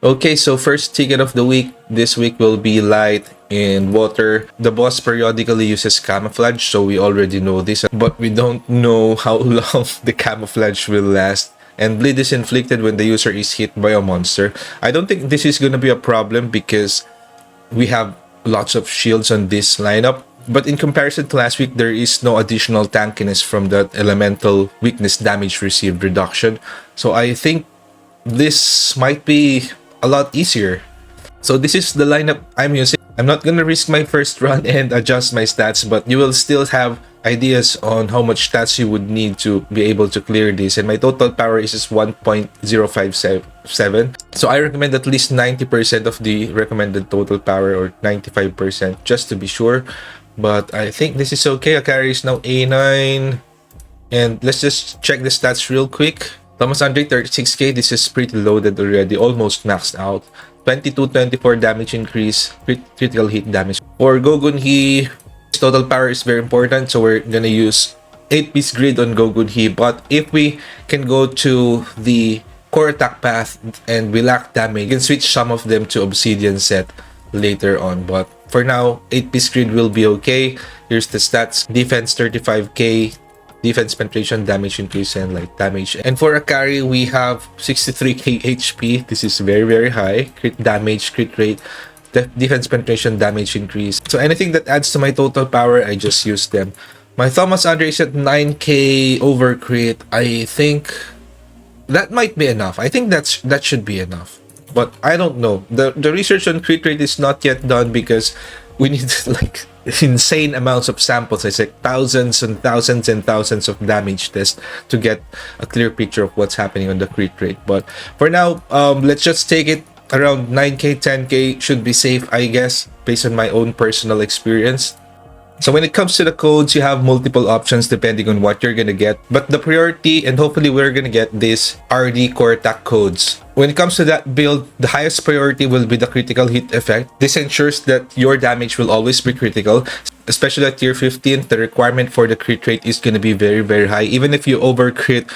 Okay, so first ticket of the week this week will be light in water. The boss periodically uses camouflage, so we already know this, but we don't know how long the camouflage will last. And bleed is inflicted when the user is hit by a monster. I don't think this is gonna be a problem because we have lots of shields on this lineup. But in comparison to last week, there is no additional tankiness from that elemental weakness damage received reduction. So I think this might be a lot easier. So this is the lineup I'm using. I'm not gonna risk my first run and adjust my stats, but you will still have ideas on how much stats you would need to be able to clear this. And my total power is 1.057. So I recommend at least 90% of the recommended total power, or 95% just to be sure. But I think this is okay. Akari is now A9. And let's just check the stats real quick. Thomas Andre 36k, this is pretty loaded already, almost maxed out. 22-24 damage increase, critical hit damage. For Gogunhi, total power is very important, so we're gonna use 8-piece grid on Gogunhi. But if we can go to the core attack path and we lack damage, we can switch some of them to Obsidian set later on. But for now, 8-piece grid will be okay. Here's the stats. Defense 35k, defense penetration, damage increase, and light damage. And for Akari, we have 63k HP. This is very high. Crit damage, crit rate, defense penetration, damage increase. So anything that adds to my total power, I just use them. My Thomas Andre is at 9k over crit. I think that might be enough. I think that should be enough. But I don't know. The research on crit rate is not yet done because we need like insane amounts of samples. It's like thousands and thousands and thousands of damage tests to get a clear picture of what's happening on the crit rate. But for now, let's just take it around 9k, 10k should be safe, I guess, based on my own personal experience. So when it comes to the codes, you have multiple options depending on what you're gonna get. But the priority, and hopefully we're gonna get this, are the core attack codes. When it comes to that build, the highest priority will be the critical hit effect. This ensures that your damage will always be critical. Especially at tier 15, the requirement for the crit rate is gonna be very high. Even if you over crit,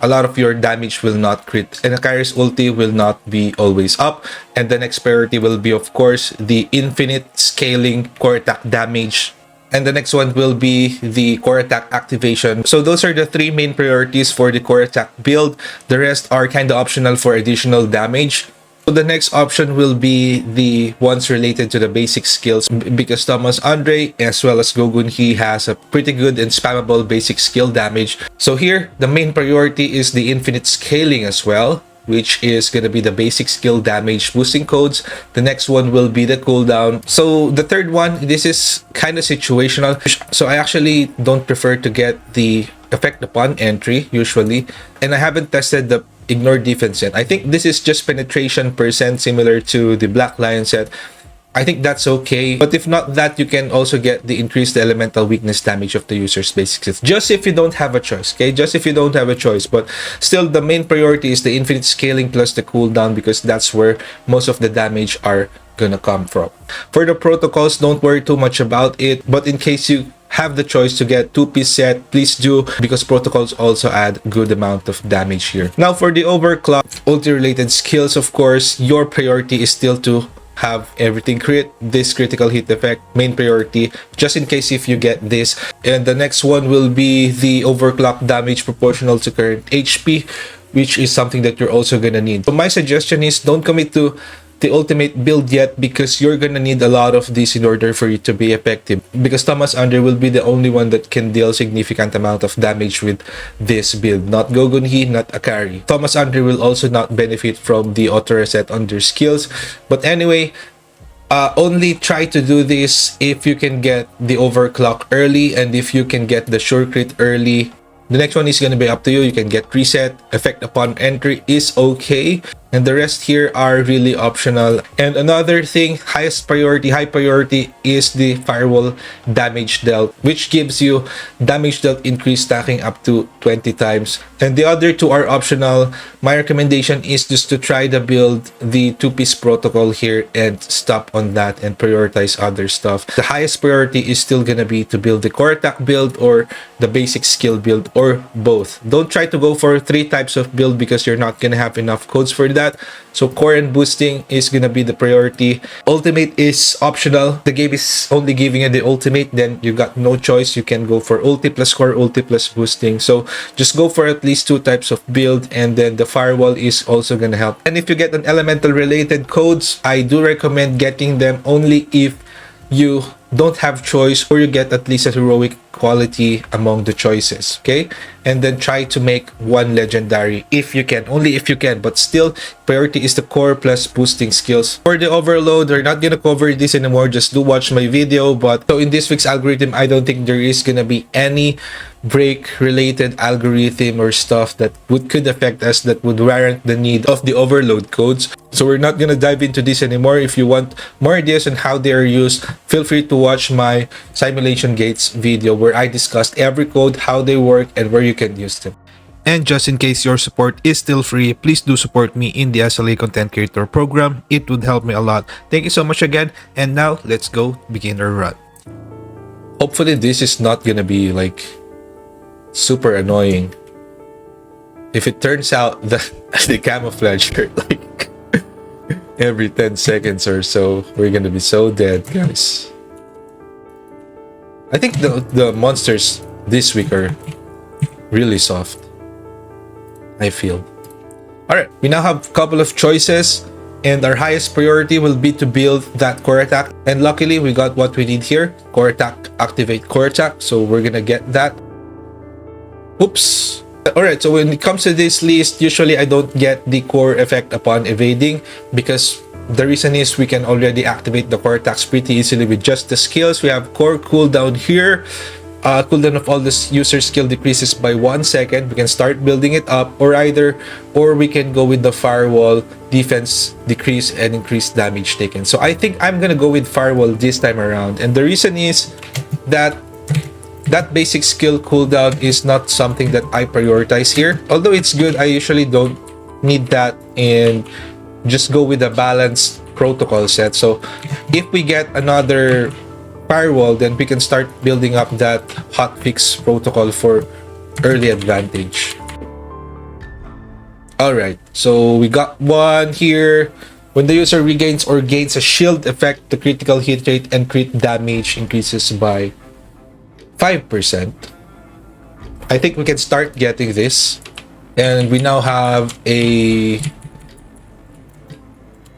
a lot of your damage will not crit. And Akari's ulti will not be always up. And the next priority will be, of course, the infinite scaling core attack damage. And the next one will be the core attack activation. So those are the three main priorities for the core attack build. The rest are kind of optional for additional damage. So the next option will be the ones related to the basic skills, because Thomas Andre as well as Gogunhi has a pretty good and spammable basic skill damage. So here, the main priority is the infinite scaling as well, which is going to be the basic skill damage boosting codes. The next one will be the cooldown. So the third one, this is kind of situational. So I actually don't prefer to get the effect upon entry usually. And I haven't tested the ignore defense yet. I think this is just penetration percent similar to the Black Lion set. I think that's okay. But if not that, you can also get the increased elemental weakness damage of the user's basic skills. Just if you don't have a choice, okay? Just if you don't have a choice. But still, the main priority is the infinite scaling plus the cooldown, because that's where most of the damage are gonna come from. For the protocols, don't worry too much about it. But in case you have the choice to get 2-piece set, please do, because protocols also add good amount of damage here. Now for the overclock, ulti related skills, of course, your priority is still to have everything crit. This critical hit effect, main priority, just in case if you get this. And the next one will be the overclock damage proportional to current HP, which is something that you're also gonna need. So my suggestion is don't commit to the ultimate build yet, because you're gonna need a lot of this in order for it to be effective, because Thomas Andre will be the only one that can deal significant amount of damage with this build, not Gogunhi, not Akari. Thomas Andre will also not benefit from the auto reset on their skills. But anyway, only try to do this if you can get the overclock early, and if you can get the sure crit early. The next one is going to be up to you. You can get reset, effect upon entry is okay, and the rest here are really optional. And another thing, highest priority, high priority, is the firewall damage dealt, which gives you damage dealt increase stacking up to 20 times. And the other two are optional. My recommendation is just to try to build the 2-piece protocol here and stop on that and prioritize other stuff. The highest priority is still gonna be to build the core attack build or the basic skill build, or both. Don't try to go for 3 types of build because you're not gonna have enough codes for that. So core and boosting is gonna be the priority. Ultimate is optional. The game is only giving you the ultimate, then you got no choice. You can go for ulti plus core, ulti plus boosting. So just go for at least 2 types of build, and then the firewall is also gonna help. And if you get an elemental related codes, I do recommend getting them only if you don't have choice, or you get at least a heroic quality among the choices, okay? And then try to make one legendary if you can, only if you can, but still priority is the core plus boosting skills. For the overload, we're not gonna cover this anymore, just do watch my video. But so in this week's algorithm, I don't think there is gonna be any break related algorithm or stuff that could affect us, that would warrant the need of the overload codes. So we're not gonna dive into this anymore. If you want more ideas on how they are used, feel free to watch my simulation gates video where I discussed every code, how they work, and where you can use them. And just in case your support is still free, please do support me in the SLA Content Creator Program. It would help me a lot. Thank you so much again. And now let's go begin our run. Hopefully this is not gonna be like super annoying. If it turns out that the camouflage are like every 10 seconds or so, we're gonna be so dead, guys. I think the monsters this week are really soft, I feel. Alright, we now have a couple of choices, and our highest priority will be to build that core attack. And luckily, we got what we need here. Core attack, activate core attack. So we're gonna get that. Oops. Alright, so when it comes to this list, usually I don't get the core effect upon evading, because the reason is we can already activate the core attacks pretty easily with just the skills. We have core cooldown here. Cooldown of all this user skill decreases by 1 second. We can start building it up, or we can go with the firewall, defense decrease and increase damage taken. So I think I'm gonna go with firewall this time around, and the reason is that basic skill cooldown is not something that I prioritize here. Although it's good, I usually don't need that and just go with a balanced protocol set. So if we get another firewall, then we can start building up that hotfix protocol for early advantage. Alright, so we got one here. When the user regains or gains a shield effect, the critical hit rate and crit damage increases by 5%. I think we can start getting this. And we now have an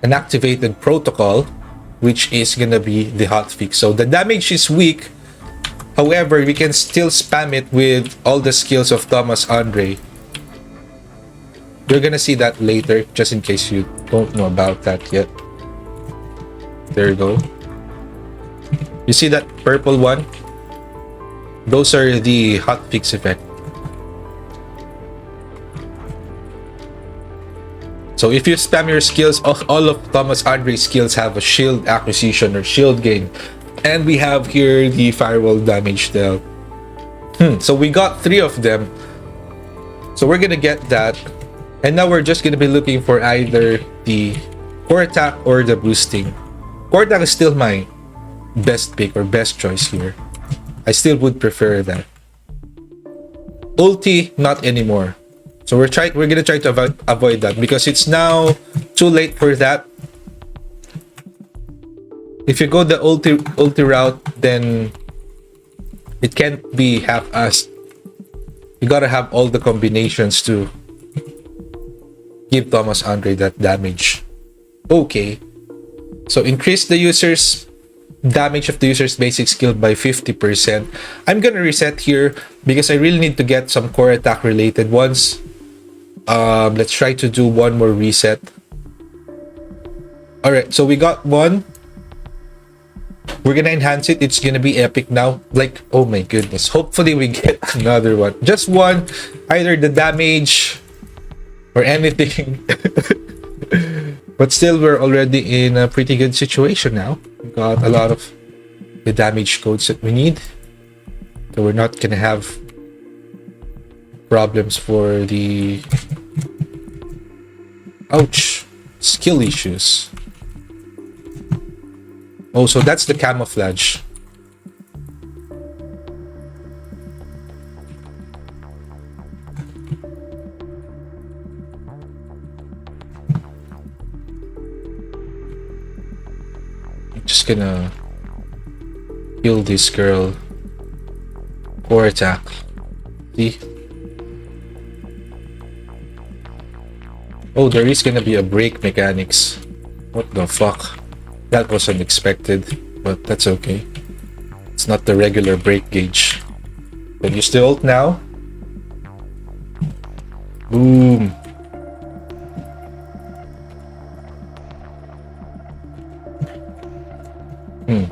activated protocol, which is gonna be the hotfix. So the damage is weak. However, we can still spam it with all the skills of Thomas Andre. You're gonna see that later, just in case you don't know about that yet. There you go. You see that purple one? Those are the hotfix effect. So if you spam your skills, all of Thomas Andre's skills have a shield acquisition or shield gain. And we have here the firewall damage dealt. So we got 3 of them. So we're gonna get that. And now we're just gonna be looking for either the core attack or the boosting. Core attack is still my best pick or best choice here. I still would prefer that. Ulti, not anymore. So we're gonna try to avoid that, because it's now too late for that. If you go the ulti route, then it can't be half-assed. You gotta have all the combinations to give Thomas Andre that damage. Okay. So increase the user's damage of the user's basic skill by 50%. I'm gonna reset here because I really need to get some core attack related ones. Let's try to do one more reset. Alright, so we got one. We're gonna enhance it. It's gonna be epic now. Like, oh my goodness. Hopefully we get another one. Just one. Either the damage or anything. But still, we're already in a pretty good situation now. We got a lot of the damage codes that we need. So we're not gonna have problems for the... Ouch! Skill issues. Oh, so that's the camouflage. Just gonna kill this girl. Core attack. See? Oh, there is gonna be a break mechanics. What the fuck? That was unexpected, but that's okay. It's not the regular break gauge. Can you still ult now? Boom.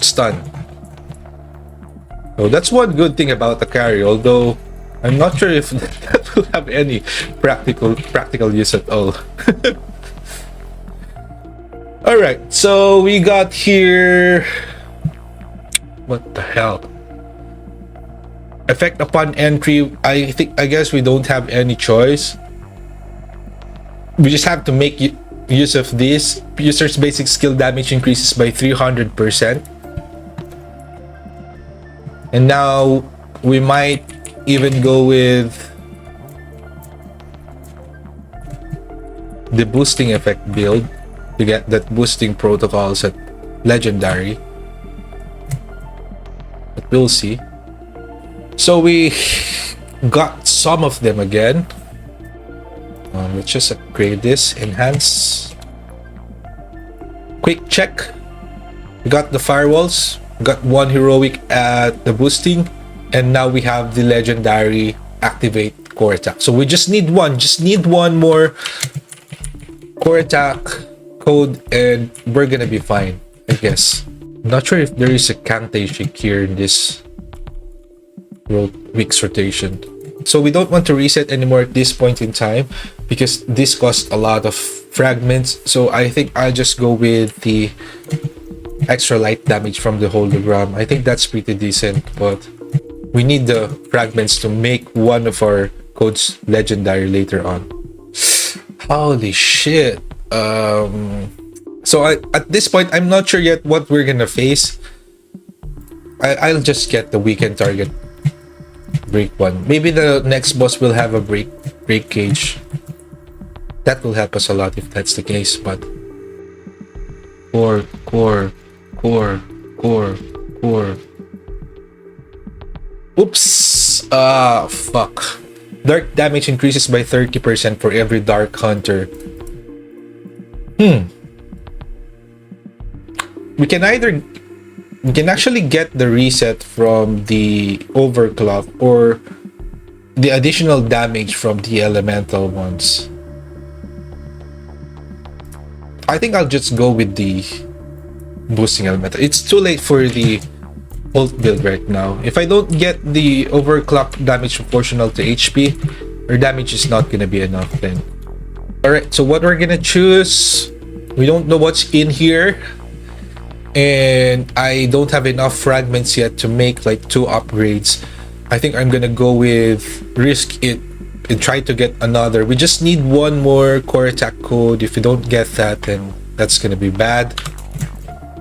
Stun. So that's one good thing about the carry, although I'm not sure if that will have any practical use at all. Alright, so we got here... What the hell? Effect upon entry. I guess we don't have any choice. We just have to make use of this. User's basic skill damage increases by 300%. And now we might even go with the boosting effect build to get that boosting protocols at legendary. But we'll see. So we got some of them again. Let's just upgrade this. Enhance. Quick check. We got the firewalls. We got one heroic at the boosting. And now we have the legendary activate core attack. So we just need one. Just need one more core attack code and we're gonna be fine, I guess. I'm not sure if there is a Kante Shik here in this week's rotation. So we don't want to reset anymore at this point in time because this costs a lot of fragments. So I think I'll just go with the extra light damage from the hologram. I think that's pretty decent, but we need the fragments to make one of our codes legendary later on. Holy shit. So at this point, I'm not sure yet what we're gonna face. I'll just get the weekend target break one. Maybe the next boss will have a break gauge. That will help us a lot if that's the case, but core. Oops. Fuck. Dark damage increases by 30% for every Dark Hunter. We can actually get the reset from the overclock or the additional damage from the elemental ones. I think I'll just go with the boosting elemental. It's too late for the ult build right now. If I don't get the overclock damage proportional to HP, our damage is not gonna be enough then. Alright, so what we're gonna choose, we don't know what's in here. And I don't have enough fragments yet to make like 2 upgrades. I think I'm gonna go with risk it and try to get another. We just need one more core attack code. If we don't get that, then that's gonna be bad.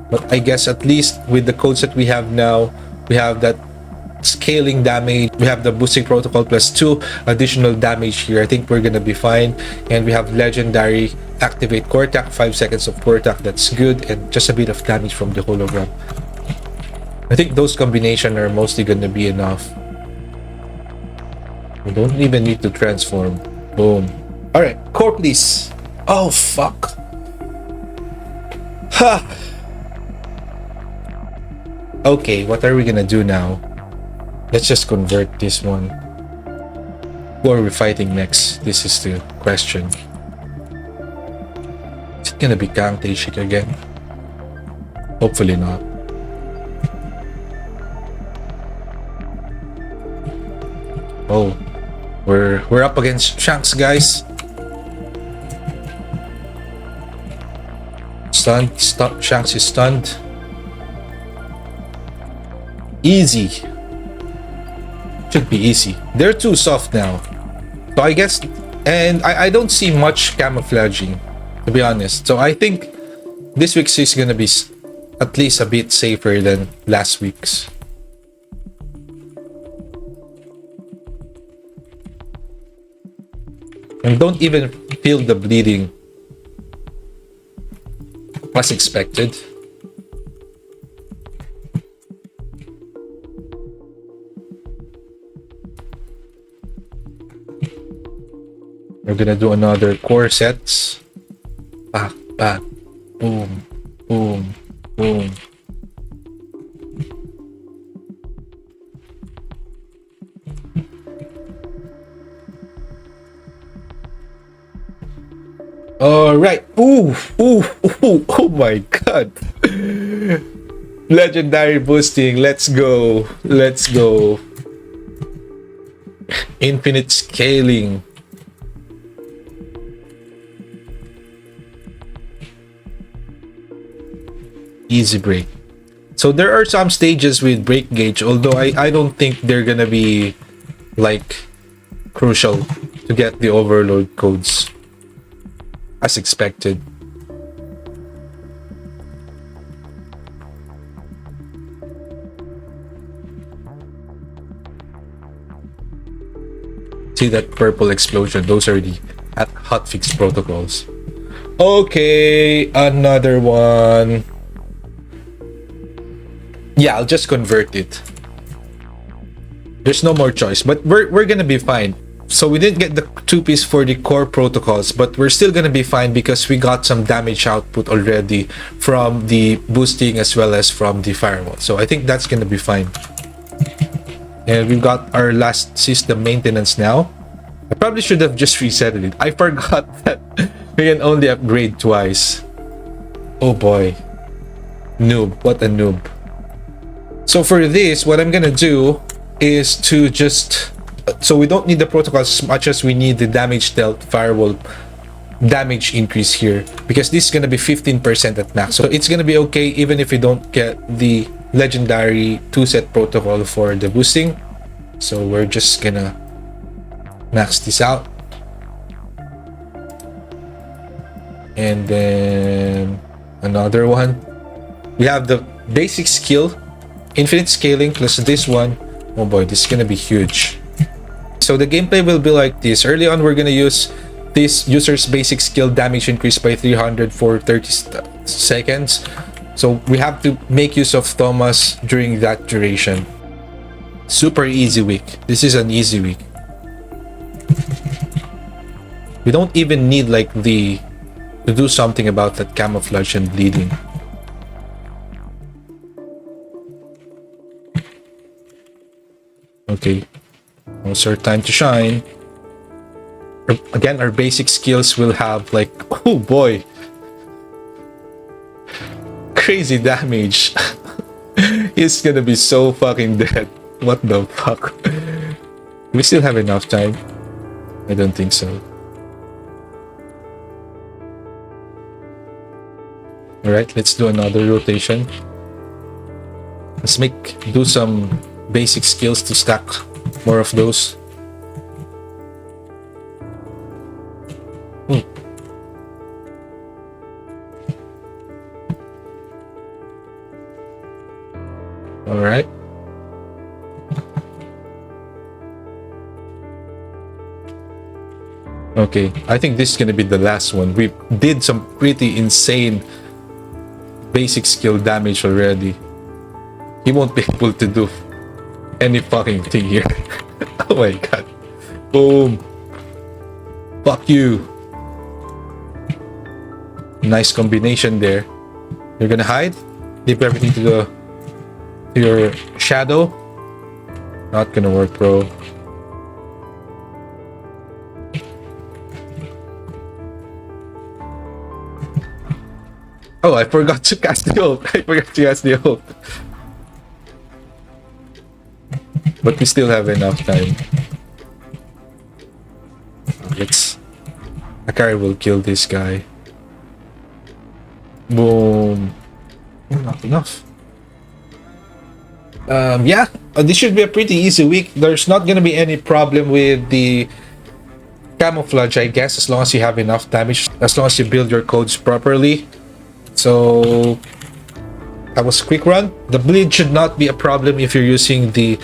But I guess at least with the codes that we have now, we have that scaling damage, we have the boosting protocol plus 2 additional damage here. I think we're gonna be fine. And we have legendary activate core attack, 5 seconds of core attack, that's good, and just a bit of damage from the hologram. I think those combinations are mostly gonna be enough. We don't even need to transform. Boom. Alright, core please. Oh fuck. Ha. Okay, what are we gonna do now? Let's just convert this one. Who are we fighting next? This is the question. Is it gonna be Kang Tae-shik again? Hopefully not. Oh, we're up against Shanks, guys. Stunned. Stop. Shanks is stunned. Easy. Should be easy. They're too soft now. So I guess, and I don't see much camouflaging, to be honest. So I think this week's is gonna be at least a bit safer than last week's. And don't even feel the bleeding as expected. We're gonna do another core sets. Back, back, boom, boom, boom. All right. Ooh, ooh, ooh, oh my god. Legendary boosting. Let's go. Let's go. Infinite scaling. Easy break. So there are some stages with break gauge, although I don't think they're gonna be like crucial to get the overload codes as expected. See that purple explosion? Those are the hotfix protocols. Okay, another one. Yeah, I'll just convert it. There's no more choice, but we're gonna be fine. So we didn't get the 2-piece for the core protocols, but we're still gonna be fine because we got some damage output already from the boosting as well as from the firewall. So I think that's gonna be fine. And we've got our last system maintenance now. I probably should have just reset it. I forgot that we can only upgrade twice. Oh boy. Noob. What a noob. So for this, what I'm gonna do is to just... So we don't need the protocols as much as we need the damage dealt firewall damage increase here. Because this is gonna be 15% at max. So it's gonna be okay even if we don't get the legendary 2-set protocol for the boosting. So we're just gonna max this out. And then another one. We have the basic skill, infinite scaling plus this one. Oh boy, this is gonna be huge. So the gameplay will be like this. Early on, we're gonna use this user's basic skill damage increase by 300 for 30 seconds. So we have to make use of Thomas during that duration. Super easy week. This is an easy week. We don't even need like to do something about that camouflage and bleeding. Okay, now it's our time to shine. Again, our basic skills will have like, oh boy, crazy damage. He's gonna be so fucking dead. What the fuck? We still have enough time? I don't think so. Alright, let's do another rotation. Let's do some basic skills to stack more of those. Alright. Okay, I think this is gonna be the last one. We did some pretty insane basic skill damage already. He won't be able to do any fucking thing here. Oh my god. Boom. Fuck you. Nice combination there. You're gonna hide? Leave everything to your shadow? Not gonna work, bro. Oh, I forgot to cast the ult. I forgot to cast the ult. But we still have enough time. Akari will kill this guy. Boom. Oh, not enough. Yeah, this should be a pretty easy week. There's not gonna be any problem with the camouflage, I guess, as long as you have enough damage, as long as you build your codes properly. So that was a quick run. The bleed should not be a problem if you're using the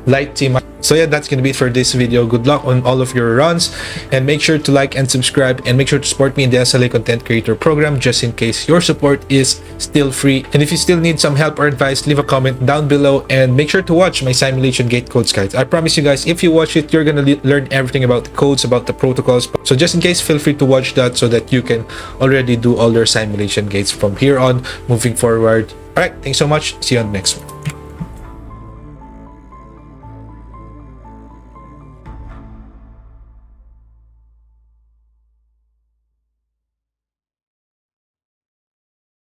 light team. So yeah, that's gonna be it for this video. Good luck on all of your runs, and make sure to like and subscribe, and make sure to support me in the SLA Content Creator Program, just in case your support is still free. And if you still need some help or advice, leave a comment down below, and make sure to watch my simulation gate codes guides. I promise you guys, if you watch it, you're gonna learn everything about the codes, about the protocols. So just in case, feel free to watch that so that you can already do all your simulation gates from here on moving forward. All right, thanks so much. See you on the next one.